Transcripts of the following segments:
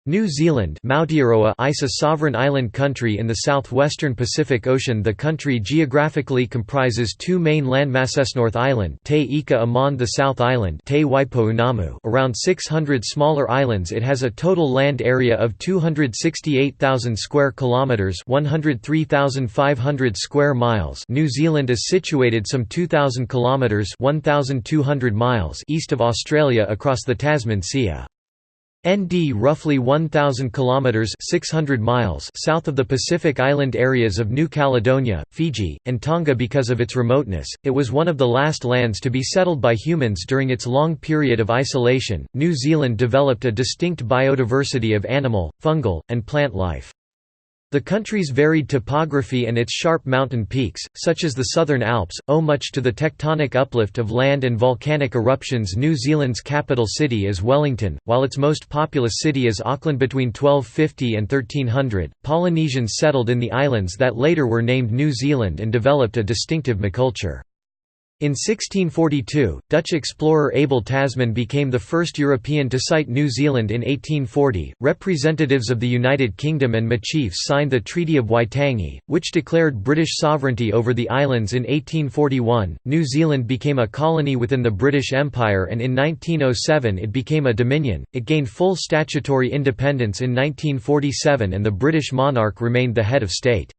New Zealand is a sovereign island country in the southwestern Pacific Ocean. The country geographically comprises two main landmasses: North Island, Te Ika Amon, the South Island, Te Waipo'unamu, around 600 smaller islands. It has a total land area of 268,000 square kilometers, 103,500 square miles. New Zealand is situated some 2,000 kilometers, 1,200 miles east of Australia across the Tasman Sea. ND roughly 1,000 kilometers (600 miles) south of the Pacific Island areas of New Caledonia, Fiji, and Tonga. Because of its remoteness, it was one of the last lands to be settled by humans during its long period of isolation. New Zealand developed a distinct biodiversity of animal, fungal, and plant life. The country's varied topography and its sharp mountain peaks, such as the Southern Alps, owe much to the tectonic uplift of land and volcanic eruptions. New Zealand's capital city is Wellington, while its most populous city is Auckland. Between 1250 and 1300, Polynesians settled in the islands that later were named New Zealand and developed a distinctive miculture. In 1642, Dutch explorer Abel Tasman became the first European to sight New Zealand. In 1840, representatives of the United Kingdom and Machiefs signed the Treaty of Waitangi, which declared British sovereignty over the islands. In 1841, New Zealand became a colony within the British Empire, and in 1907 it became a dominion. It gained full statutory independence in 1947, and the British monarch remained the head of state.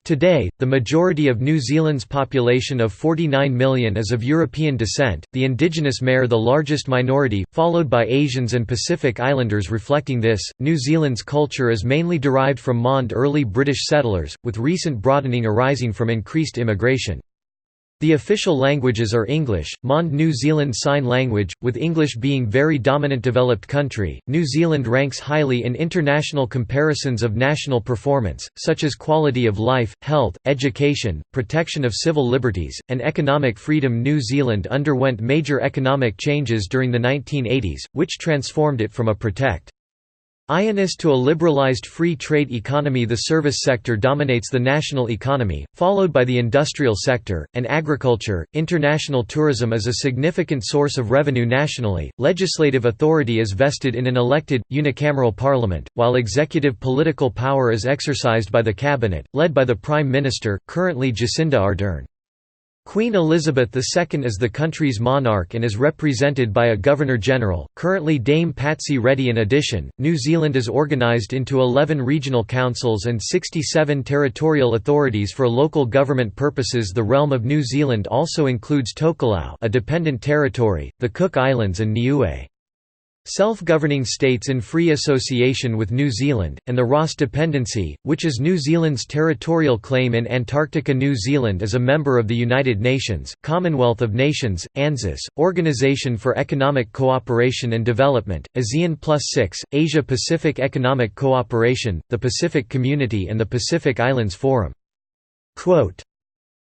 Today, the majority of New Zealand's population of 49 million is of European descent, the indigenous Maori the largest minority, followed by Asians and Pacific Islanders. Reflecting this, New Zealand's culture is mainly derived from Mond early British settlers, with recent broadening arising from increased immigration. The official languages are English, Mond New Zealand Sign Language, with English being very dominant. Developed country, New Zealand ranks highly in international comparisons of national performance, such as quality of life, health, education, protection of civil liberties, and economic freedom. New Zealand underwent major economic changes during the 1980s, which transformed it from a protectionist to a liberalised free trade economy. The service sector dominates the national economy, followed by the industrial sector, and agriculture. International tourism is a significant source of revenue nationally. Legislative authority is vested in an elected, unicameral parliament, while executive political power is exercised by the cabinet, led by the Prime Minister, currently Jacinda Ardern. Queen Elizabeth II is the country's monarch and is represented by a Governor-General, currently Dame Patsy Reddy. In addition, New Zealand is organised into 11 regional councils and 67 territorial authorities for local government purposes. The realm of New Zealand also includes Tokelau, a dependent territory, the Cook Islands and Niue. Self-governing states in free association with New Zealand, and the Ross Dependency, which is New Zealand's territorial claim in Antarctica. New Zealand is a member of the United Nations, Commonwealth of Nations, ANZUS, Organisation for Economic Cooperation and Development, ASEAN+6, Asia-Pacific Economic Cooperation, the Pacific Community and the Pacific Islands Forum. Quote,